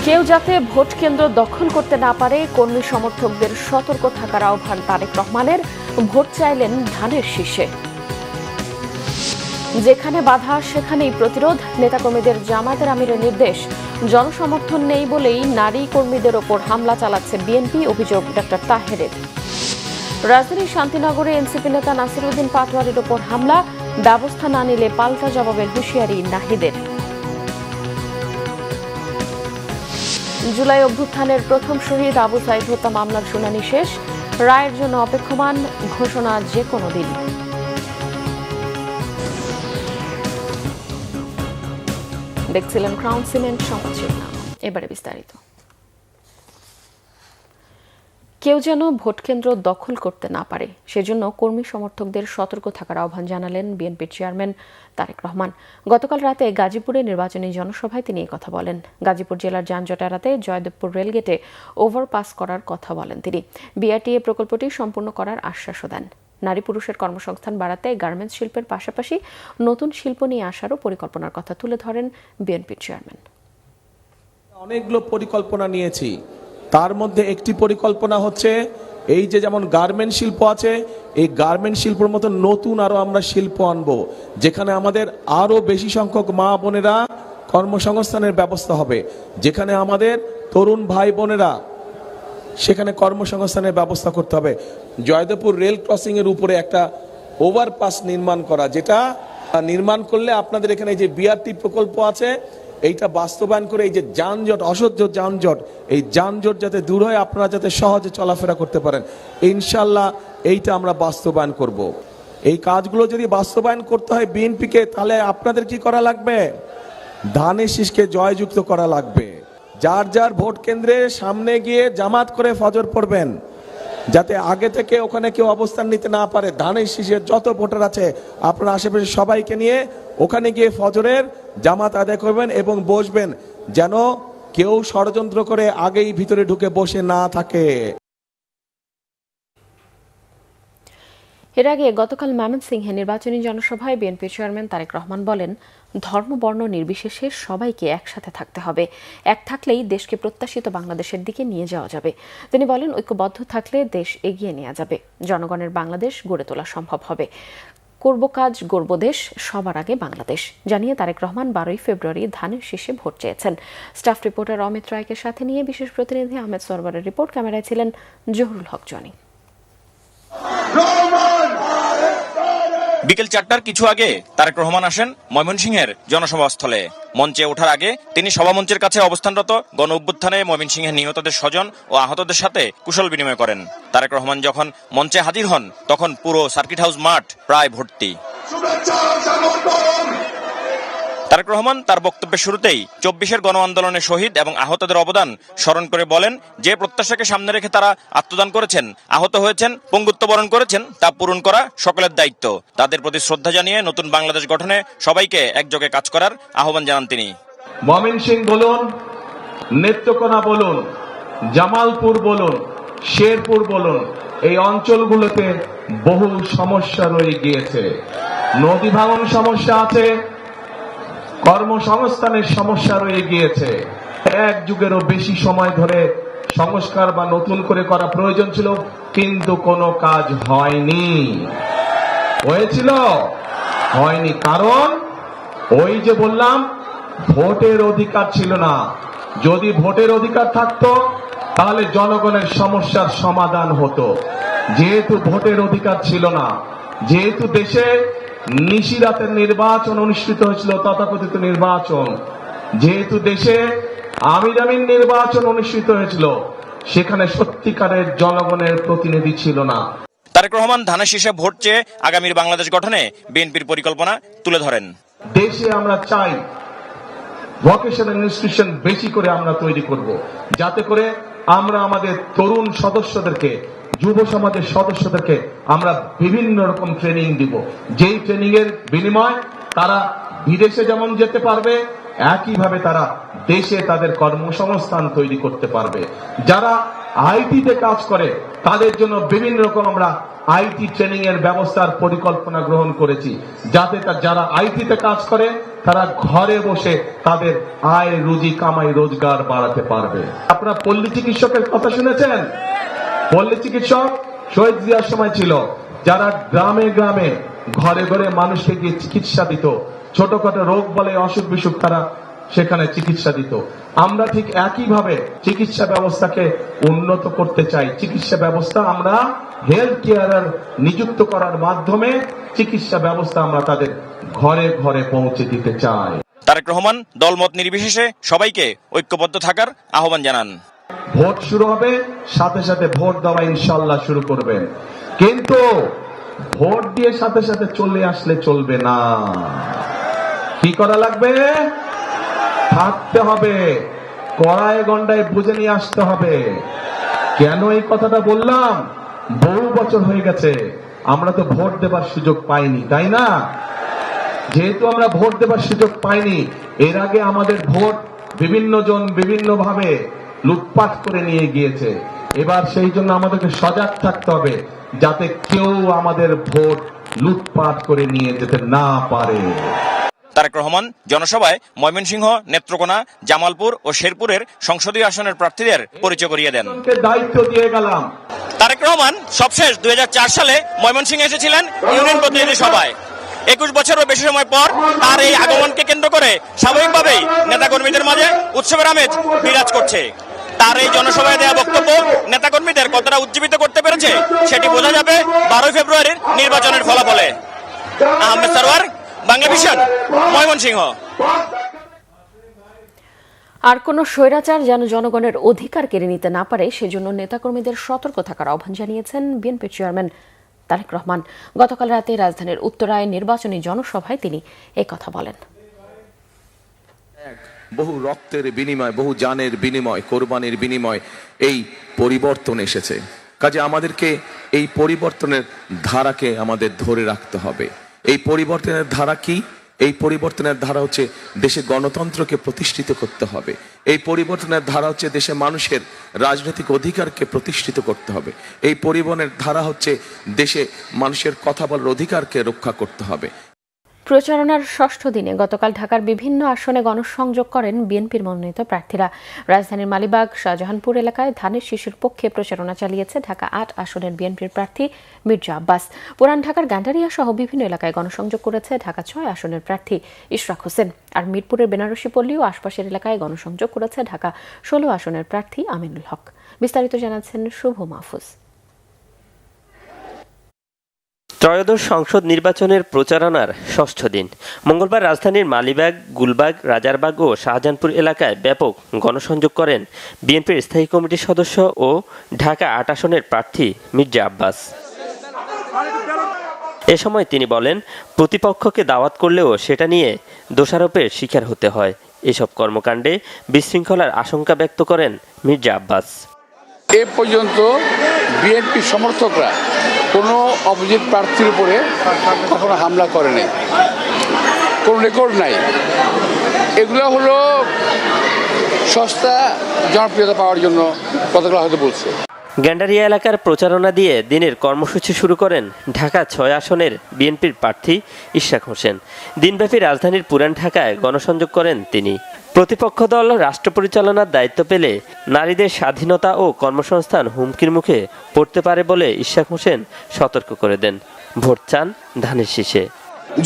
কেউ যাতে ভোট কেন্দ্র দখল করতে না পারে কর্মী সমর্থকদের সতর্ক থাকার আহ্বান তারেক রহমানের। ভোট চাইলেন ধানের শীষে। যেখানে বাধা সেখানেই প্রতিরোধ, নেতাকর্মীদের জামায়াতের আমিরের নির্দেশ। জনসমর্থন নেই বলেই নারী কর্মীদের ওপর হামলা চালাচ্ছে বিএনপি, অভিযোগ ডক্টর তাহেরের। রাজধানীর শান্তিনগরে এনসিপি নেতা নাসিরউদ্দিন পাটোয়ারির ওপর হামলা, ব্যবস্থা না নিলে পাল্টা জবাবের হুঁশিয়ারি নাহিদের। জুলাই অভ্যুত্থানের প্রথম শহীদ আবু সাইদ হত্যা মামলার শুনানি শেষ, রায়ের জন্য অপেক্ষমান, ঘোষণা যে কোনো দিন। দেখছিলেন ক্রাউন সিমেন্ট সংবাদ শিরোনাম, এবারে বিস্তারিত। কেউ যেন ভোট কেন্দ্র দখল করতে না পারে সেজন্য কর্মী সমর্থকদের সতর্ক থাকার আহ্বান জানালেন বিএনপির চেয়ারম্যান তারেক রহমান। গতকাল রাতে গাজীপুরে নির্বাচনী জনসভায় তিনি এই কথা বলেন। গাজীপুর জেলার যানজট এড়াতে জয়দেবপুর রেলগেটে ওভারপাস করার কথা বলেন তিনি। বিআরটিএ প্রকল্পটি সম্পূর্ণ করার আশ্বাসও দেন। নারী পুরুষের কর্মসংস্থান বাড়াতে গার্মেন্টস শিল্পের পাশাপাশি নতুন শিল্প নিয়ে আসারও পরিকল্পনার কথা তুলে ধরেন বিএনপির চেয়ারম্যান। অনেকগুলো পরিকল্পনা নিয়েছি, তার মধ্যে একটি পরিকল্পনা হচ্ছে এই যে যেমন গার্মেন্ট শিল্প আছে, এই গার্মেন্ট শিল্পের মতো নতুন আরো আমরা শিল্প আনবো, যেখানে আমাদের আরো বেশি সংখ্যক মা বোনেরা কর্মসংস্থানের ব্যবস্থা হবে, যেখানে আমাদের তরুণ ভাই বোনেরা সেখানে কর্মসংস্থানের ব্যবস্থা করতে হবে। জয়দেবপুর রেল ক্রসিং এর উপরে একটা ওভারপাস নির্মাণ করা, যেটা নির্মাণ করলে আপনাদের এখানে যে বিআরটি প্রকল্প আছে এইটা বাস্তবায়ন করে এই যে যানজট, অসহ্য যানজট, এই যানজট যাতে দূর হয়, আপনারা যাতে সহজে চলাফেরা করতে পারেন, ইনশাল্লাহ এইটা আমরা বাস্তবায়ন করব। এই কাজগুলো যদি বাস্তবায়ন করতে হয় বিএনপিকে, তাহলে আপনাদের কি করা লাগবে? ধানের শীষকে জয়যুক্ত করা লাগবে। যার যার ভোট কেন্দ্রে সামনে গিয়ে জামাত করে ফজর পড়বেন, যাতে আগে থেকে ওখানে কেউ অবস্থান নিতে না পারে। ধানের শীষের যত ভোটার আছে আপনারা আশেপাশে সবাইকে নিয়ে ওখানে গিয়ে ফজরের জামাত আদায় করবেন এবং বসবেন, যেন কেউ ষড়যন্ত্র করে আগেই ভিতরে ঢুকে বসে না থাকে। এর আগে গতকাল ময়মনসিংহে নির্বাচনী জনসভায় বিএনপি চেয়ারম্যান তারেক রহমান বলেন, ধর্ম বর্ণ নির্বিশেষে সবাইকে একসাথে থাকতে হবে। এক থাকলেই দেশকে প্রত্যাশিত বাংলাদেশের দিকে নিয়ে যাওয়া যাবে। তিনি বলেন, ঐক্যবদ্ধ থাকলে দেশ এগিয়ে নেওয়া যাবে, জনগণের বাংলাদেশ গড়ে তোলা সম্ভব হবে। করব কাজ, গড়ব দেশ, সবার আগে বাংলাদেশ জানিয়ে তারেক রহমান 12 ফেব্রুয়ারি ধানের শীষে ভোট চেয়েছেন। স্টাফ রিপোর্টার অমিত রায়কে সাথে নিয়ে বিশেষ প্রতিনিধি আহমেদ সরওয়ারের রিপোর্ট, ক্যামেরায় ছিলেন জহুরুল হক জনি। বিকেল 4টার কিছু আগে তারেক রহমান আসেন ময়মনসিংহের জনসভাস্থলে। মঞ্চে ওঠার আগে তিনি সভামঞ্চের কাছে অবস্থানরত গণ অভ্যুত্থানে ময়মনসিংহের নিহতদের স্বজন ও আহতদের সাথে কুশল বিনিময় করেন। তারেক রহমান যখন মঞ্চে হাজির হন, তখন পুরো সার্কিট হাউস মাঠ প্রায় ভর্তি। তারেক রহমান তার বক্তব্যের শুরুতেই 24-এর গণ আন্দোলনের শহীদ এবং আহতদের অবদান স্মরণ করে বলেন, যে প্রত্যাশাকে সামনে রেখে তারা আত্মদান করেছেন, আহত হয়েছেন, পঙ্গুত্ব বরণ করেছেন, তা পূরণ করা সকলের দায়িত্ব। তাদের প্রতি শ্রদ্ধা জানিয়ে নতুন বাংলাদেশ গঠনে সবাইকে একযোগে কাজ করার আহ্বান জানান তিনি। ময়মনসিংহ বলুন, নেত্রকোনা বলুন, জামালপুর বলুন, শেরপুর বলুন, এই অঞ্চলগুলোতে বহু সমস্যা রয়ে গিয়েছে। নদী ভাঙন সমস্যা আছে, কর্মসংস্থানের সমস্যা রয়ে গিয়েছে। এক যুগেরও বেশি সময় ধরে সংস্কার বা নতুন করে করা প্রয়োজন ছিল, কিন্তু কোনো কাজ হয়নি। হয়েছিল? হয়নি। কারণ ওই যে বললাম, ভোটের অধিকার ছিল না। যদি ভোটের অধিকার থাকতো তাহলে জনগণের সমস্যার সমাধান হতো। যেহেতু ভোটের অধিকার ছিল না, যেহেতু দেশে নিশিরাতের নির্বাচন অনুষ্ঠিত হয়েছিল, তথাকথিত নির্বাচন, যেহেতু দেশে আমির নির্বাচন অনুষ্ঠিত হয়েছিল, সেখানে সত্যিকারের জনগণের প্রতিনিধি ছিল না। তারেক রহমান ধানের শীষে ভোট চেয়ে আগামীর বাংলাদেশ গঠনে বিএনপির পরিকল্পনা তুলে ধরেন। দেশে আমরা চাই ভোকেশনাল ইনস্টিটিউশন বেশি করে আমরা তৈরি করব, যাতে করে আমরা আমাদের তরুণ সদস্যদেরকে, যুব সমাজের সদস্যদেরকে আমরা বিভিন্ন রকম ট্রেনিং দিব, যেই ট্রেনিং এর বিনিময় তারা বিদেশে যেমন যেতে পারবে, একইভাবে তারা দেশে তাদের কর্মসংস্থান তৈরি করতে পারবে। যারা আইটিতে কাজ করে তাদের জন্য বিভিন্ন রকম আমরা আইটি ট্রেনিং এর ব্যবস্থার পরিকল্পনা গ্রহণ করেছি, যাতে যারা আইটিতে কাজ করে তারা ঘরে বসে তাদের আয় রুজি কামাই রোজগার বাড়াতে পারবে। আপনারা পল্লী চিকিৎসকের কথা শুনেছেন? পল্লী চিকিৎসক শহীদ জিয়ার সময় ছিল, যারা গ্রামে গ্রামে ঘরে ঘরে মানুষকে গিয়ে চিকিৎসা দিত, ছোটখাটো রোগ বলে অসুখ বিসুখ তারা সেখানে চিকিৎসা দিত। আমরা ঠিক একইভাবে চিকিৎসা ব্যবস্থাকে উন্নত করতে চাই। চিকিৎসা ব্যবস্থা আমরা হেলথ কেয়ার নিযুক্ত করার মাধ্যমে চিকিৎসা ব্যবস্থা আমরা তাদের ঘরে ঘরে পৌঁছে দিতে চাই। তারেক রহমান দলমত নির্বিশেষে সবাইকে ঐক্যবদ্ধ থাকার আহ্বান জানান। ভোট শুরু হবে, সাথে সাথে ভোট দেওয়া ইনশাল্লাহ শুরু করবেন, কিন্তু ভোট দিয়ে সাথে সাথে চলে আসলে চলবে না। কি করা লাগবে? থাকতে হবে, কড়ায় গন্ডায় বুঝে নিয়ে আসতে হবে। কেন এই কথাটা বললাম? বহু বছর হয়ে গেছে আমরা তো ভোট দেবার সুযোগ পাইনি, তাই না? যেহেতু আমরা ভোট দেবার সুযোগ পাইনি, এর আগে আমাদের ভোট বিভিন্ন জন বিভিন্ন ভাবে লুটপাট করে নিয়ে গিয়েছে। এবার সেই জন্য আমাদেরকে সজাগ থাকতে হবে, যাতে কেউ আমাদের ভোট লুটপাট করে নিয়ে যেতে না পারে। তারেক রহমান জনসভায় ময়মনসিংহ, নেত্রকোনা, জামালপুর ও শেরপুরের সংসদীয় আসনের প্রার্থীদের পরিচয় করিয়ে দেন। দায়িত্ব দিয়ে গেলাম। তারেক রহমান সবশেষ 2004 সালে ময়মনসিংহে এসেছিলেন ইউনিয়ন প্রতিনিধি সভায়। 21 বছরের বেশি সময় পর তার এই আগমনকে কেন্দ্র করে স্বাভাবিকভাবেই নেতাকর্মীদের মাঝে উৎসবের আমেজ বিরাজ করছে। তার এই জনসভায় দেওয়া বক্তব্য নেতাকর্মীদের কতটা উজ্জীবিত করতে পেরেছে সেটি বোঝা যাবে 12 ফেব্রুয়ারির নির্বাচনের ফলাফলে। আহমেদ সরওয়ার, বাংলা ভিশন, ময়মনসিংহ। আর কোনো স্বৈরাচার যেন জনগণের অধিকার কেড়ে নিতে না পারে সেজন্য নেতাকর্মীদের সতর্ক থাকার আহ্বান জানিয়েছেন বিএনপি চেয়ারম্যান তারেক রহমান। গতকাল রাতে রাজধানীর উত্তরায় নির্বাচনী জনসভায় তিনি একথা বলেন। বহু রক্তের বিনিময়, বহু জানের বিনিময়, কোরবানির বিনিময় এই পরিবর্তন এসেছে। কাজে আমাদেরকে এই পরিবর্তনের ধারাকে আমাদের ধরে রাখতে হবে। এই পরিবর্তনের ধারা কি? এই পরিবর্তনের ধারা হচ্ছে দেশে গণতন্ত্রকে প্রতিষ্ঠিত করতে হবে। এই পরিবর্তনের ধারা হচ্ছে দেশে মানুষের রাজনৈতিক অধিকারকে প্রতিষ্ঠিত করতে হবে। এই পরিবর্তনের ধারা হচ্ছে দেশে মানুষের কথা বলার অধিকারকে রক্ষা করতে হবে। প্রচারণার ষষ্ঠ দিনে গতকাল ঢাকার বিভিন্ন আসনে গণসংযোগ করেন বিএনপির মনোনীত প্রার্থীরা। রাজধানীর মালিবাগ, শাহজাহানপুর এলাকায় ধানের শীষের পক্ষে প্রচারণা চালিয়েছে ঢাকা 8 আসনের বিএনপির প্রার্থী মির্জা আব্বাস। পুরান ঢাকার গান্ডারিয়া সহ বিভিন্ন এলাকায় গণসংযোগ করেছে ঢাকা 6 আসনের প্রার্থী ইশরাক হোসেন। আর মিরপুরের বেনারসি পল্লী ও আশপাশের এলাকায় গণসংযোগ করেছে ঢাকা 16 আসনের প্রার্থী আমিনুল হক। বিস্তারিত জানাচ্ছেন শুভ মাহফুজ। ত্রয়োদশ সংসদ নির্বাচনের প্রচারণার ষষ্ঠ দিন মঙ্গলবার রাজধানীর মালিবাগ, গুলবাগ, রাজারবাগ ও শাহজাহানপুর এলাকায় ব্যাপক গণসংযোগ করেন বিএনপির স্থায়ী কমিটির সদস্য ও ঢাকা 8 আসনের প্রার্থী মির্জা আব্বাস। এ সময় তিনি বলেন, প্রতিপক্ষকে দাওয়াত করলেও সেটা নিয়ে দোষারোপের শিকার হতে হয়। এসব কর্মকাণ্ডে বিশৃঙ্খলার আশঙ্কা ব্যক্ত করেন মির্জা আব্বাস। এ পর্যন্ত বিএনপি সমর্থকরা কোনো অপোজিট প্রার্থীর উপরে কখনো হামলা করে নাই, কোনো রেকর্ড নাই। এগুলো হলো সস্তা জনপ্রিয়তা পাওয়ার জন্য কতগুলো হয়তো বলছে। গ্যান্ডারিয়া এলাকার প্রচারণা দিয়ে দিনের কর্মসূচি শুরু করেন ঢাকা 6 আসনের বিএনপির প্রার্থী ইশরাক হোসেন। দিনব্যাপী রাজধানীর পুরান ঢাকায় গণসংযোগ করেন তিনি। প্রতিপক্ষ দল রাষ্ট্র পরিচালনার দায়িত্ব পেলে নারীদের স্বাধীনতা ও কর্মসংস্থান হুমকির মুখে পড়তে পারে বলে ইশরাক হোসেন সতর্ক করে দেন। ভোট চান ধানের শীষে।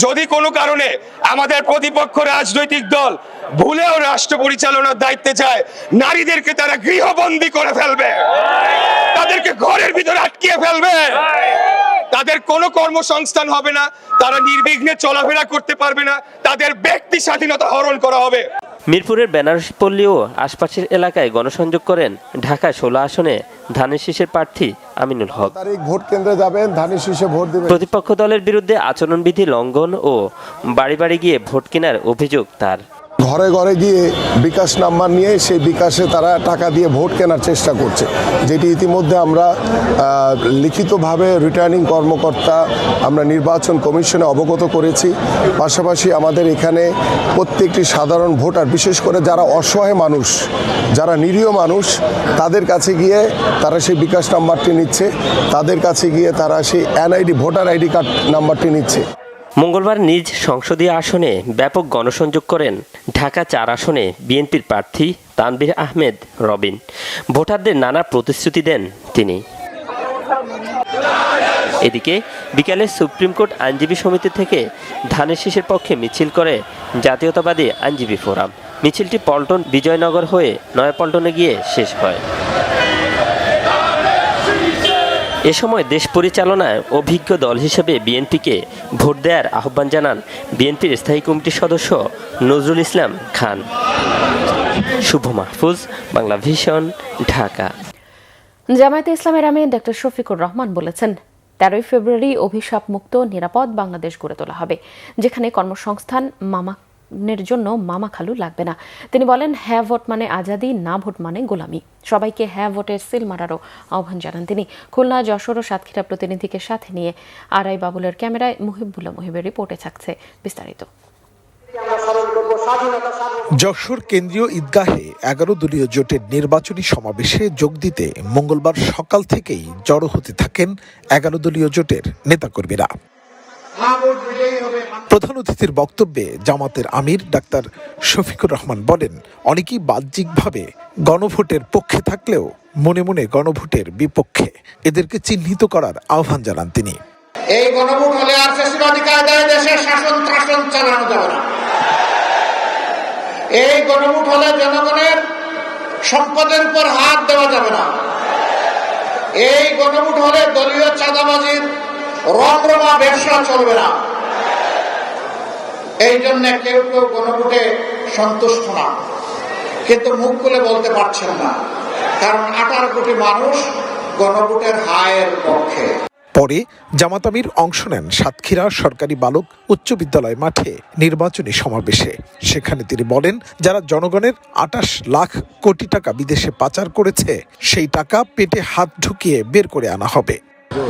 যদি কোনো কারণে আমাদের প্রতিপক্ষ রাজনৈতিক দল ভুলেও রাষ্ট্র পরিচালনার দায়িত্বে যায়, নারীদেরকে তারা গৃহবন্দী করে ফেলবে, তাদেরকে ঘরের ভিতরে আটকিয়ে ফেলবে, তাদের কোনো কর্মসংস্থান হবে না, তারা নির্বিঘ্নে চলাফেরা করতে পারবে না, তাদের ব্যক্তি স্বাধীনতা হরণ করা হবে। মিরপুরের বেনারসি পল্লী ও আশপাশের এলাকায় গণসংযোগ করেন ঢাকা 16 আসনে ধানের শীষের প্রার্থী আমিনুল হক। ভোট কেন্দ্রে যাবেন, ধানের শীষে ভোট দিবেন। প্রতিপক্ষ দলের বিরুদ্ধে আচরণবিধি লঙ্ঘন ও বাড়ি বাড়ি গিয়ে ভোট কেনার অভিযোগ তার। ঘরে ঘরে গিয়ে বিকাশ নাম্বার নিয়ে সেই বিকাশে তারা টাকা দিয়ে ভোট কেনার চেষ্টা করছে, যেটি ইতিমধ্যে আমরা লিখিতভাবে রিটার্নিং কর্মকর্তা আমরা নির্বাচন কমিশনে অবগত করেছি। পাশাপাশি আমাদের এখানে প্রত্যেকটি সাধারণ ভোটার, বিশেষ করে যারা অসহায় মানুষ, যারা নিরীহ মানুষ, তাদের কাছে গিয়ে তারা সেই বিকাশ নাম্বারটি নিচ্ছে, তাদের কাছে গিয়ে তারা সেই এনআইডি ভোটার আইডি কার্ড নাম্বারটি নিচ্ছে। মঙ্গলবার নিজ সংসদীয় আসনে ব্যাপক গণসংযোগ করেন ঢাকা ৪ আসনে বিএনপির প্রার্থী তানভীর আহমেদ রবিন। ভোটারদের নানা প্রতিশ্রুতি দেন তিনি। এদিকে বিকালে সুপ্রিম কোর্ট আইনজীবী সমিতি থেকে ধানের শীষের পক্ষে মিছিল করে জাতীয়তাবাদী আইনজীবী ফোরাম। মিছিলটি পল্টন বিজয়নগর হয়ে নয়াপল্টনে গিয়ে শেষ হয়। এ সময় দেশ পরিচালনায় অভিজ্ঞ দল হিসেবে বিএনপিকে ভোট দেওয়ার আহ্বান জানান বিএনপির স্থায়ী কমিটির সদস্য নজরুল ইসলাম খান। শুভ মাহফুজ, বাংলা ভিশন, ঢাকা। জামায়াতে ইসলামের আমির ডক্টর শফিকুর রহমান বলেছেন, 13 ফেব্রুয়ারি অভিশাপ মুক্ত নিরাপদ বাংলাদেশ গড়ে তোলা হবে, যেখানে কর্মসংস্থান মামানের জন্য মামা খালু লাগবে না। তিনি বলেন, হ্যাঁ ভোট মানে আজাদি, না ভোট মানে গোলামি। সবাইকে হ্যাঁ ভোটের সিল মারারও আহ্বান জানান তিনি। খুলনা, যশোর ও সাতক্ষীরা প্রতিনিধিকে সাথে নিয়ে আরআই বাবুলের ক্যামেরায় মুহিবুল্লাহ মুহিবের রিপোর্টে থাকছে বিস্তারিত। যশোর কেন্দ্রীয় ঈদগাহে 11 দলীয় জোটের নির্বাচনী সমাবেশে যোগ দিতে মঙ্গলবার সকাল থেকেই জড়ো হতে থাকেন 11 দলীয় জোটের নেতাকর্মীরা। প্রধান অতিথির বক্তব্যে জামাতের আমির ডাক্তার শফিকুর রহমান বলেন, অনেকেই বাহ্যিকভাবে গণভোটের পক্ষে থাকলেও মনে মনে গণভোটের বিপক্ষে। এদেরকে চিহ্নিত করার আহ্বান জানান তিনি। এই গণভোট হলে আর ফ্যাসিবাদী কায়দায় দেশের শাসন চালানো যাবে না। এই গণভোট হলে জনগণের সম্পদের উপর হাত দেওয়া যাবে না। এই গণভোট হলে দলীয় চাঁদাবাজির রমরমা ব্যবসা চলবে না। এই জন্য কেউ কেউ গণভোটে সন্তুষ্ট না, কিন্তু মুখ খুলে বলতে পারছেন না, কারণ 18 কোটি মানুষ গণভোটের হায়ের পক্ষে। পরে জামাত আমির অংশ নেন সাতক্ষীরা সরকারি বালক উচ্চ বিদ্যালয় মাঠে নির্বাচনী সমাবেশে। সেখানে তিনি বলেন, যারা জনগণের 28 লাখ কোটি টাকা বিদেশে পাচার করেছে, সেই টাকা পেটে হাত ঢুকিয়ে বের করে আনা হবে।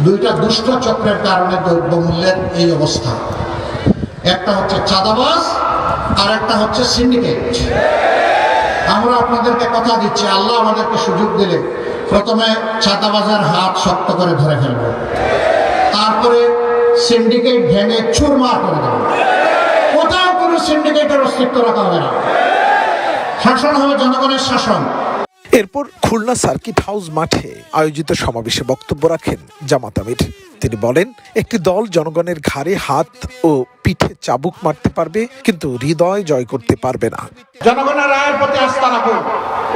দুইটা দুষ্ট চক্রের কারণে দ্রব্যমূল্যের এই অবস্থা। একটা হচ্ছে চাঁদাবাজ আর একটা হচ্ছে সিন্ডিকেট। আমরা আপনাদেরকে কথা দিচ্ছি, আল্লাহ আমাদেরকে সুযোগ দিলে প্রথমে চাঁদাবাজের হাত শক্ত করে ধরে ফেলবো, তারপরে সিন্ডিকেট ভেঙে চুরমার করে দেবো। কোথাও কোনো সিন্ডিকেটের অস্তিত্ব রাখা হবে না। শাসন হবে জনগণের শাসন। এরপর খুলনা সার্কিট হাউস মাঠে আয়োজিত সমাবেশে বক্তব্য রাখেন জামাত আমির। তিনি বলেন, একটি দল জনগণের ঘাড়ে হাত ও পিঠে চাবুক মারতে পারবে, কিন্তু হৃদয় জয় করতে পারবে না। জনগণের রায়ের প্রতি আস্থা রাখুন।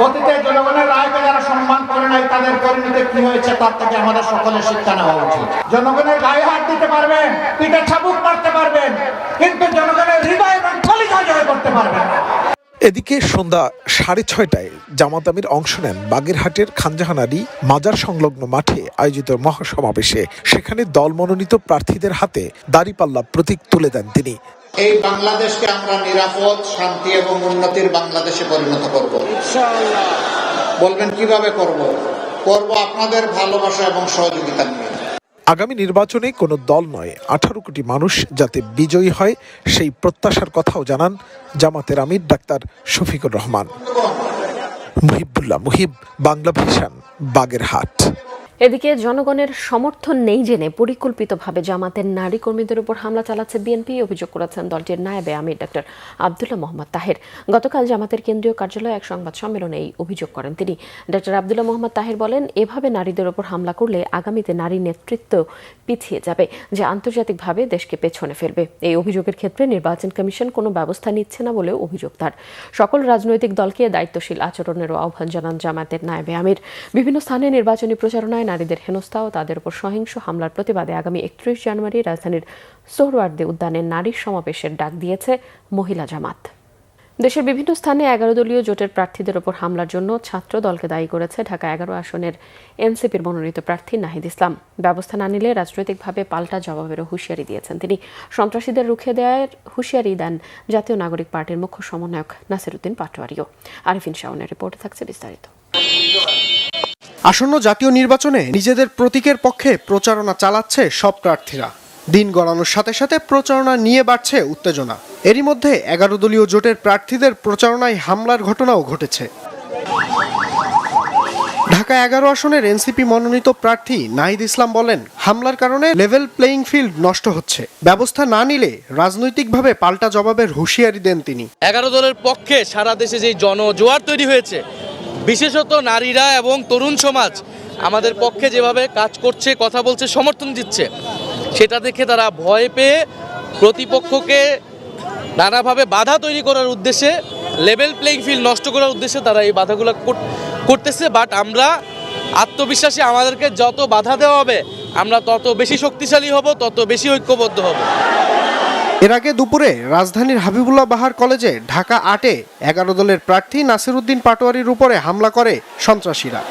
অতীতে জনগণের রায়কে যারা সম্মান করে নাই, তাদের পরিণতি কি হয়েছে তার থেকে আমাদের সকলের শিক্ষা নেওয়া উচিত। জনগণের গায়ে হাত দিতে পারবেন, পিঠে চাবুক মারতে পারবেন, কিন্তু জনগণের হৃদয় এবং কলিজা জয় করতে পারবেন না। এদিকে সন্ধ্যা 6:30টায় জামাত আমির অংশ নেন বাগেরহাটের খানজাহান আলী মাজার সংলগ্ন মাঠে আয়োজিত মহাসমাবেশে। সেখানে দল মনোনীত প্রার্থীদের হাতে দাঁড়িপাল্লা প্রতীক তুলে দেন তিনি। এই বাংলাদেশকে আমরা নিরাপদ, শান্তি এবং উন্নতির বাংলাদেশে পরিণত করব। ইনশাআল্লাহ। বলবেন কিভাবে করব? করব আপনাদের ভালোবাসা এবং সহযোগিতা নিয়ে। আগামী নির্বাচনে কোনো দল নয়, 18 কোটি মানুষ যাতে বিজয়ী হয়, সেই প্রত্যাশার কথাও জানান জামাতের আমির ডাক্তার শফিকুর রহমান। মুহিবুল্লাহ মুহিব, বাংলা ভিশন, বাগেরহাট। এদিকে জনগণের সমর্থন নেই জেনে পরিকল্পিতভাবে জামাতের নারী কর্মীদের উপর হামলা চালাচ্ছে বিএনপি, অভিযোগ করেছেন দলটির নায়েবে আমির ডক্টর আব্দুল্লাহ মোহাম্মদ তাহের। গতকাল জামাতের কেন্দ্রীয় কার্যালয়ে এক সংবাদ সম্মেলনে এই অভিযোগ করেন তিনি। ডক্টর আব্দুল্লাহ মোহাম্মদ তাহের বলেন, এভাবে নারীদের উপর হামলা করলে আগামীতে নারী নেতৃত্ব পিছিয়ে যাবে, যা আন্তর্জাতিকভাবে দেশকে পেছনে ফেলবে। এই অভিযোগের ক্ষেত্রে নির্বাচন কমিশন কোনো ব্যবস্থা নিচ্ছে না বলেও অভিযোগ তার। সকল রাজনৈতিক দলকে দায়িত্বশীল আচরণেরও আহ্বান জানান জামাতের নায়েবে আমির। বিভিন্ন স্থানে নির্বাচনী প্রচারণায় নারীদের হেনস্থা ও তাদের উপর সহিংস হামলার প্রতিবাদে আগামী 31 জানুয়ারি রাজধানীর সোহরাওয়ার্দী উদ্যানে নারী সমাবেশের ডাক দিয়েছে মহিলা জামাত। দেশের বিভিন্ন স্থানে 11 দলীয় জোটের প্রার্থীদের ওপর হামলার জন্য ছাত্র দলকে দায়ী করেছে ঢাকা 11 আসনের এনসিপির মনোনীত প্রার্থী নাহিদ ইসলাম। ব্যবস্থা না নিলে রাজনৈতিকভাবে পাল্টা জবাবেরও হুঁশিয়ারি দিয়েছেন তিনি। সন্ত্রাসীদের রুখে দেওয়ার হুঁশিয়ারি দেন জাতীয় নাগরিক পার্টির মুখ্য সমন্বয়ক নাসিরউদ্দিন পাটোয়ারিও। আরিফিন শাওনের রিপোর্টে থাকছে বিস্তারিত। আসন্ন জাতীয় নির্বাচনে নিজেদের প্রতীকের পক্ষে প্রচারণা চালাচ্ছে সব প্রার্থীরা। দিন গড়ানোর সাথে সাথে প্রচারণা নিয়ে বাড়ছে উত্তেজনা। এরই মধ্যে 11 দলীয় জোটের প্রার্থীদের প্রচারণায় হামলার ঘটনাও ঘটেছে। ঢাকা 11 আসনের এনসিপি মনোনীত প্রার্থী নাহিদ ইসলাম বলেন, হামলার কারণে লেভেল প্লেইং ফিল্ড নষ্ট হচ্ছে। ব্যবস্থা না নিলে রাজনৈতিকভাবে পাল্টা জবাবের হুঁশিয়ারি দেন তিনি। 11 দলের পক্ষে সারা দেশে যে জনজোয়ার তৈরি হয়েছে, বিশেষত নারীরা এবং তরুণ সমাজ আমাদের পক্ষে যেভাবে কাজ করছে, কথা বলছে, সমর্থন দিচ্ছে, সেটা দেখে তারা ভয় পেয়ে প্রতিপক্ষকে নানাভাবে বাধা তৈরি করার উদ্দেশ্যে, লেভেল প্লেইং ফিল্ড নষ্ট করার উদ্দেশ্যে তারা এই বাধাগুলো করতেছে। বাট আমরা আত্মবিশ্বাসী, আমাদেরকে যত বাধা দেওয়া হবে আমরা তত বেশি শক্তিশালী হব, তত বেশি ঐক্যবদ্ধ হব। এর আগে দুপুরে রাজধানীর হাবিবুল্লাহ বাহার কলেজে ঢাকা 8-এ 11 দলের প্রার্থী নাসিরউদ্দিন পাটোয়ারির উপরে হামলা করে সন্ত্রাসীরা।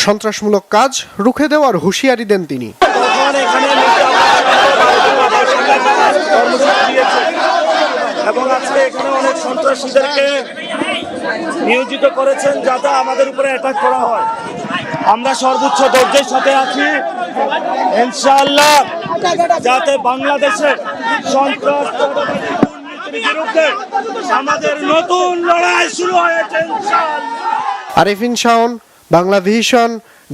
সন্ত্রাসমূলক কাজ রুখে দেওয়ার হুঁশিয়ারি দেন তিনি। এবং আজকে এখানে অনেক সন্ত্রাসীদেরকে নিয়োজিত করেছেন যাতে আমাদের উপরে অ্যাটাক করা হয়। আমরা সর্বোচ্চ ধৈর্যের সাথে আছি, ইনশাআল্লাহ, যাতে বাংলাদেশের সন্ত্রাস দুর্নীতির বিরুদ্ধে আমাদের নতুন লড়াই শুরু হয়েছে ইনশাআল্লাহ। আরিফিন শাওন, বাংলা ভিশন,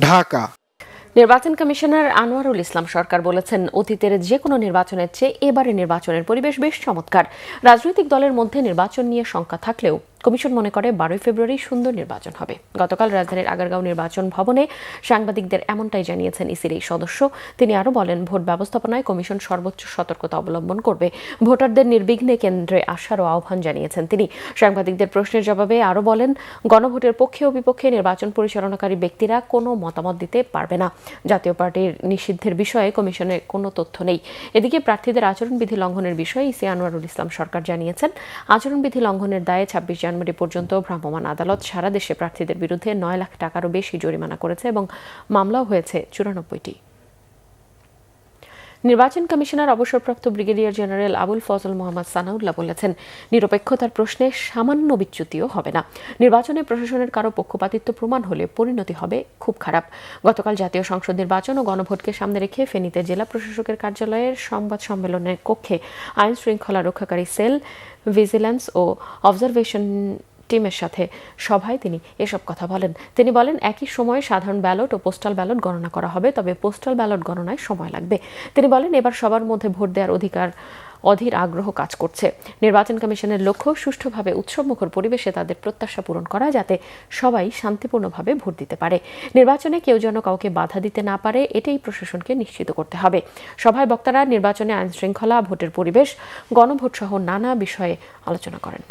ঢাকা। নির্বাচন কমিশনার আনোয়ারুল ইসলাম সরকার বলেছেন, অতীতের যে কোনো নির্বাচনের চেয়ে এবারে নির্বাচনের পরিবেশ বেশ চমৎকার। রাজনৈতিক দলের মধ্যে নির্বাচন নিয়ে শঙ্কা থাকলেও কমিশন মনে করে 12 ফেব্রুয়ারি সুন্দর নির্বাচন হবে। গতকাল রাজধানীর আগারগাঁও নির্বাচন ভবনে সাংবাদিকদের এমনটাই জানিয়েছেন ইসির এই সদস্য। তিনি আরও বলেন, ভোট ব্যবস্থাপনায় কমিশন সর্বোচ্চ সতর্কতা অবলম্বন করবে। ভোটারদের নির্বিঘ্নে কেন্দ্রে আসারও আহ্বান জানিয়েছেন তিনি। সাংবাদিকদের প্রশ্নের জবাবে আরও বলেন, গণভোটের পক্ষে ও বিপক্ষে নির্বাচন পরিচালনাকারী ব্যক্তিরা কোনো মতামত দিতে পারবে না। জাতীয় পার্টির নিষিদ্ধের বিষয়ে কমিশনের কোনো তথ্য নেই। এদিকে প্রার্থীদের আচরণবিধি লঙ্ঘনের বিষয়ে ইসি আনোয়ারুল ইসলাম সরকার জানিয়েছেন, আচরণবিধি লঙ্ঘনের দায়ে 26 জানুয়ারি পর্যন্ত ভ্রাম্যমাণ আদালত সারা দেশে প্রার্থীদের বিরুদ্ধে 9 লাখ টাকারও বেশি জরিমানা করেছে এবং মামলাও হয়েছে 94টি। নির্বাচন কমিশনার অবসরপ্রাপ্ত ব্রিগেডিয়ার জেনারেল আবুল ফজল মোহাম্মদ সানাউল্লাহ বলেছেন, নিরপেক্ষতার প্রশ্নে সামান্য বিচ্যুতিও হবে না। নির্বাচনে প্রশাসনের কারো পক্ষপাতিত্ব প্রমাণ হলে পরিণতি হবে খুব খারাপ। গতকাল জাতীয় সংসদ নির্বাচন ও গণভোটকে সামনে রেখে ফেনীতে জেলা প্রশাসকের কার্যালয়ের সংবাদ সম্মেলনের কক্ষে আইন শৃঙ্খলা রক্ষাকারী সেল, ভিজিল্যান্স ও অবজারভেশন টিমের সাথে সভায় তিনি এসব কথা বলেন। তিনি বলেন, একই সময়ে সাধারণ ব্যালট ও পোস্টাল ব্যালট গণনা করা হবে, তবে পোস্টাল ব্যালট গণনায় সময় লাগবে। তিনি বলেন, এবার সবার মধ্যে ভোট দেওয়ার অধীর আগ্রহ কাজ করছে। নির্বাচন কমিশনের লক্ষ্য সুষ্ঠুভাবে উৎসবমুখর পরিবেশে তাদের প্রত্যাশা পূরণ করা, যাতে সবাই শান্তিপূর্ণভাবে ভোট দিতে পারে। নির্বাচনে কেউ যেন কাউকে বাধা দিতে না পারে, এটাই প্রশাসনকে নিশ্চিত করতে হবে। সভায় বক্তারা নির্বাচনে আইন শৃঙ্খলা, ভোটের পরিবেশ, গণভোট সহ নানা বিষয়ে আলোচনা করেন।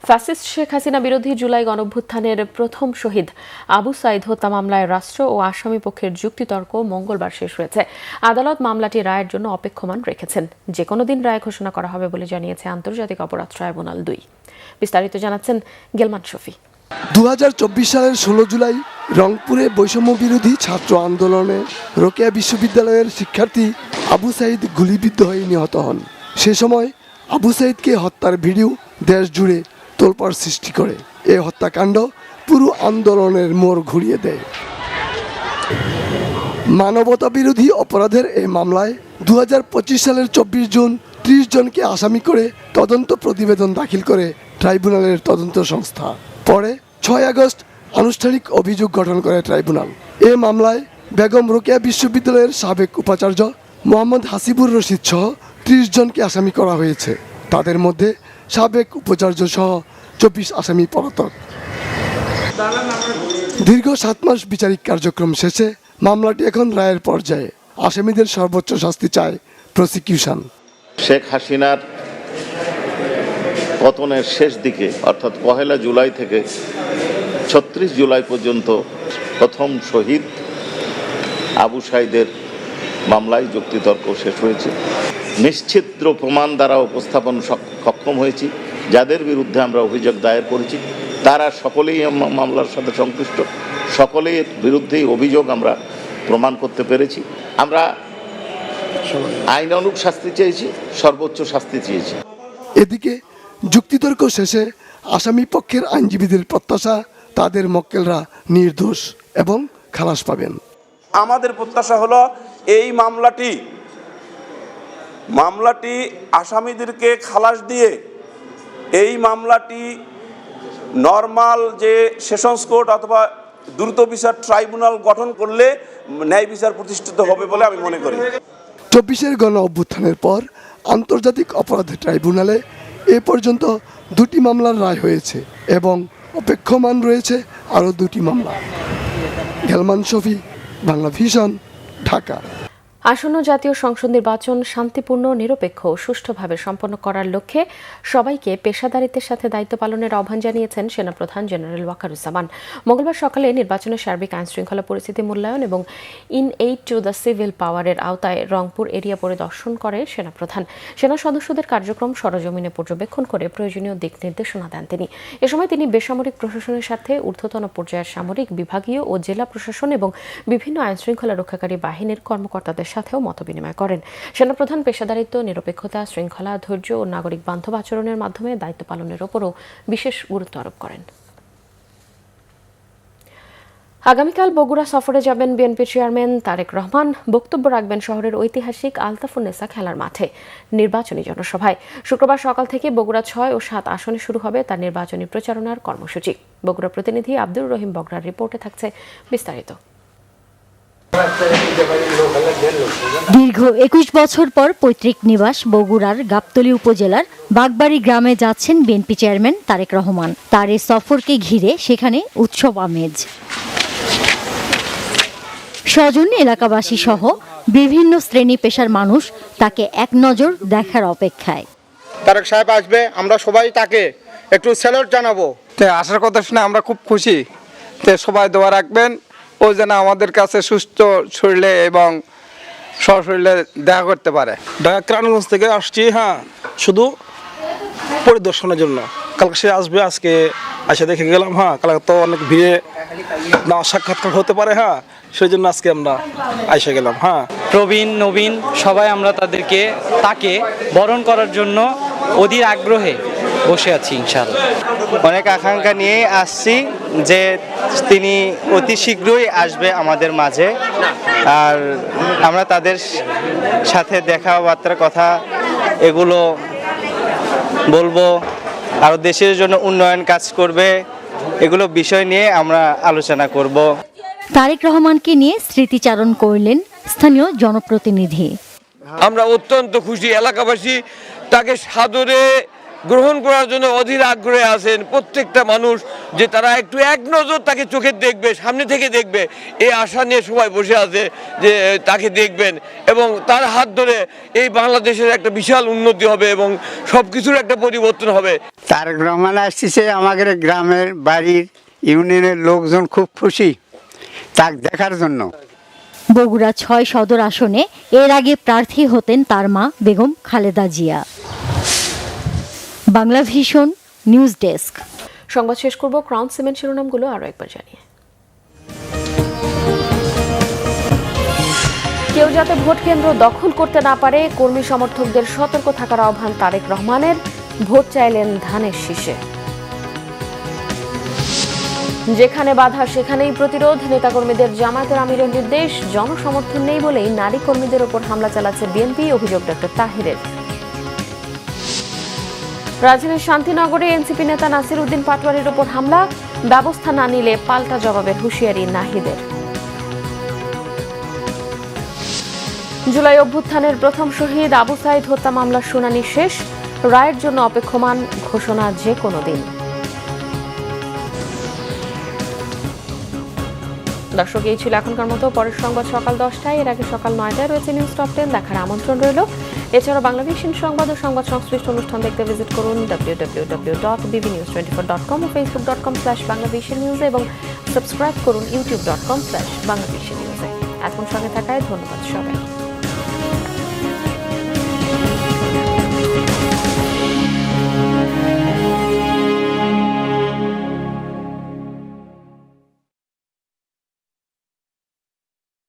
ফ্যাসিস্ট শেখ হাসিনা বিরোধী জুলাই গণঅভ্যুত্থানের প্রথম শহীদ আবু সাঈদ হত্যা মামলায় রাষ্ট্র ও আসামি পক্ষের যুক্তিতর্ক মঙ্গলবার শেষ হয়েছে। আদালত মামলাটি রায়ের জন্য অপেক্ষমান রেখেছেন। যে কোনো দিন রায় ঘোষণা করা হবে বলে জানিয়েছে আন্তর্জাতিক অপরাধ ট্রাইব্যুনাল 2। বিস্তারিত জানাচ্ছেন গেলমান শফি। 2024 সালের 16 জুলাই রংপুরে বৈষম্য বিরোধী ছাত্র আন্দোলনে রোকেয়া বিশ্ববিদ্যালয়ের শিক্ষার্থী আবু সাঈদ গুলিবিদ্ধ হয়ে নিহত হন। সে সময় আবু সাঈদকে হত্যার ভিডিও দেশ জুড়ে তোলপাড় সৃষ্টি করে। এই হত্যাকাণ্ড পুরো আন্দোলনের মোড় ঘুরিয়ে দেয়। মানবতা বিরোধী অপরাধের এই মামলায় 2025 সালের 24 জুন 30 জনকে আসামি করে তদন্ত প্রতিবেদন দাখিল করে ট্রাইব্যুনালের তদন্ত সংস্থা। পরে 6 আগস্ট আনুষ্ঠানিক অভিযোগ গঠন করে ট্রাইব্যুনাল। এ মামলায় বেগম রোকেয়া বিশ্ববিদ্যালয়ের সাবেক উপাচার্য মোহাম্মদ হাসিবুর রশিদ সহ 30 জনকে আসামি করা হয়েছে। তাদের মধ্যে সাবেক উপাচার্য সহ 24 আসামি পলাতক। দীর্ঘ 7 মাস বিচারিক কার্যক্রম শেষে মামলাটি এখন রায়ের পর্যায়ে। আসামিদের সর্বোচ্চ শাস্তি চায় প্রসিকিউশন। শেখ হাসিনার পতনের শেষ দিকে অর্থাৎ 1 জুলাই থেকে 36 জুলাই পর্যন্ত প্রথম শহীদ আবু সাঈদের মামলায় যুক্তিতর্ক শেষ হয়েছে। নিশ্চিত প্রমাণ দ্বারা উপস্থাপন সক্ষম হয়েছি। যাদের বিরুদ্ধে আমরা অভিযোগ দায়ের করেছি তারা সকলেই মামলার সাথে সংশ্লিষ্ট, সকলের বিরুদ্ধেই অভিযোগ আমরা প্রমাণ করতে পেরেছি। আমরা আইনানুগ শাস্তি চেয়েছি, সর্বোচ্চ শাস্তি চেয়েছি। এদিকে যুক্তিতর্ক শেষে আসামি পক্ষের আইনজীবীদের প্রত্যাশা তাদের মক্কেলরা নির্দোষ এবং খালাস পাবেন। আমাদের প্রত্যাশা হলো এই মামলাটি আসামিদেরকে খালাস দিয়ে এই মামলাটি নরমাল যে সেশনস কোর্ট অথবা দ্রুত বিচার ট্রাইব্যুনাল গঠন করলে ন্যায় বিচার প্রতিষ্ঠিত হবে বলে আমি মনে করি। 24-এর গণ অভ্যুত্থানের পর আন্তর্জাতিক অপরাধ ট্রাইব্যুনালে এ পর্যন্ত 2টি মামলার রায় হয়েছে এবং অপেক্ষমান রয়েছে আরও 2টি মামলা। গেলমান শফি, বাংলা ভিশন, ঢাকা। আসন্ন জাতীয় সংসদ নির্বাচন শান্তিপূর্ণ, নিরপেক্ষ ও সুষ্ঠুভাবে সম্পন্ন করার লক্ষ্যে সবাইকে পেশাদারিত্বের সাথে দায়িত্ব পালনের আহ্বান জানিয়েছেন সেনাপ্রধান জেনারেল ওয়াকারুজ্জামান। মঙ্গলবার সকালে নির্বাচনের সার্বিক আইনশৃঙ্খলা পরিস্থিতি মূল্যায়ন এবং in aid to the civil পাওয়ারের আওতায় রংপুর এরিয়া পরিদর্শন করে সেনাপ্রধান। সেনা সদস্যদের কার্যক্রম সরজমিনে পর্যবেক্ষণ করে প্রয়োজনীয় দিক নির্দেশনা দেন তিনি। এ সময় তিনি বেসামরিক প্রশাসনের সাথে ঊর্ধ্বতন পর্যায়ের সামরিক, বিভাগীয় ও জেলা প্রশাসন এবং বিভিন্ন আইনশৃঙ্খলা রক্ষাকারী বাহিনীর কর্মকর্তাদের সাথেও মতবিনিময় করেন। সেনাপ্রধান পেশাদারিত্ব, নিরপেক্ষতা, শৃঙ্খলা, ধৈর্য ও নাগরিক বান্ধব আচরণের মাধ্যমে দায়িত্ব পালনের উপরও বিশেষ গুরুত্ব আরোপ করেন। আগামীকাল বগুড়া সফরে যাবেন বিএনপি চেয়ারম্যান তারেক রহমান। বক্তব্য রাখবেন শহরের ঐতিহাসিক আলতাফুন্নেসা খেলার মাঠে নির্বাচনী জনসভায়। শুক্রবার সকাল থেকে বগুড়া 6 ও 7 আসনে শুরু হবে তার নির্বাচনী প্রচারণার কর্মসূচি। বগুড়া প্রতিনিধি আব্দুর রহিম বগরার রিপোর্টে থাকছে বিস্তারিত। দীর্ঘ 21 বছর পর পৈতৃক নিবাস বগুড়ার গাবতলী উপজেলার বাগবাড়ি গ্রামে যাচ্ছেন বিএনপি চেয়ারম্যান তারেক রহমান। তার এই সফরকে ঘিরে সেখানে উৎসব আমেজ। স্বজন, এলাকাবাসী সহ বিভিন্ন শ্রেণী পেশার মানুষ তাকে এক নজর দেখার অপেক্ষায়। তারেক সাহেব আসবে, আমরা সবাই তাকে একটু স্যালুট জানাবো। আসার কথা শুনে আমরা খুব খুশি। সবাই দোয়া রাখবেন ও যেন আমাদের কাছে সুস্থ শরীরে এবং সশরীরে দেখা করতে পারে। ঢাকা কেরানীগঞ্জ থেকে আসছি, শুধু পরিদর্শনের জন্য। কালকে সে আসবে, আজকে এসে দেখে গেলাম। কালকে তো অনেক ভিড়ে না সাক্ষাৎকার হতে পারে, সেই জন্য আজকে আমরা এসে গেলাম। প্রবীণ নবীন সবাই আমরা তাকে বরণ করার জন্য অধীর আগ্রহে বসে আছি। ইনশাআল্লাহ অনেক আকাঙ্ক্ষা নিয়ে আসছি যে তিনি অতি শীঘ্রই আসবে আমাদের মাঝে, আর আমরা তাদের সাথে দেখাবার্তার কথা এগুলো বলবো। আর দেশের জন্য উন্নয়ন কাজ করবে, এগুলো বিষয় নিয়ে আমরা আলোচনা করব। তারেক রহমানকে নিয়ে স্মৃতিচারণ করলেন স্থানীয় জনপ্রতিনিধি। আমরা অত্যন্ত খুশি, এলাকাবাসী তাকে সাদরে গ্রহণ করার জন্য অধীর আগ্রহে আছেন। প্রত্যেকটা মানুষ যে তারা একটু এক নজর তাকে চোখে দেখবে, সামনে থেকে দেখবে, এই আশা নিয়ে সবাই বসে আছে যে তাকে দেখবেন এবং তার হাত ধরে এই বাংলাদেশের একটা বিশাল উন্নতি হবে এবং সবকিছুর একটা পরিবর্তন হবে। তারেক রহমান আসছে, আমাদের গ্রামের বাড়ির ইউনিয়নের লোকজন খুব খুশি তাকে দেখার জন্য। বগুড়া 6 সদর আসনে এর আগে প্রার্থী হতেন তার মা Begum Khaleda Zia. Bangla vision news desk. সংবাদ শেষ করব ক্রাউন সিমেন্ট শিরোনামগুলো আরো একবার জানিয়ে। কেউ যাতে ভোট কেন্দ্র দখল করতে না পারে, কর্মী সমর্থকদের সতর্ক থাকার আহ্বান তারেক রহমানের। ভোট চাইলেন ধানের শীষে। যেখানে বাধা সেখানেই প্রতিরোধ, নেতাকর্মীদের জামায়াতের আমিরের নির্দেশ। জনসমর্থন নেই বলেই নারী কর্মীদের ওপর হামলা চালাচ্ছে বিএনপি, অভিযোগ ডক্টর তাহিরের। রাজধানীর শান্তিনগরে এনসিপি নেতা নাসির উদ্দিন পাটোয়ারির ওপর হামলা, ব্যবস্থা না নিলে পাল্টা জবাবের হুঁশিয়ারি নাহিদের। জুলাই অভ্যুত্থানের প্রথম শহীদ আবু সাইদ হত্যা মামলার শুনানি শেষ, রায়ের জন্য অপেক্ষমান, ঘোষণা যে কোনো দিন। দর্শক, এই ছিল এখনকার মতো। পরের সংবাদ সকাল 10টায়, এর আগে সকাল 9টায় রয়েছে নিউজ টপ 10 দেখার আমন্ত্রণ রইল। এছাড়াও বাংলা ভিশন সংবাদ ও সংবাদ সংশ্লিষ্ট অনুষ্ঠান দেখতে ভিজিট করুন www.bbnews24.com ও facebook.com/banglavishnnews এবং সাবস্ক্রাইব করুন youtube.com/banglavishnnews। এখন সঙ্গে থাকায় ধন্যবাদ সবাই।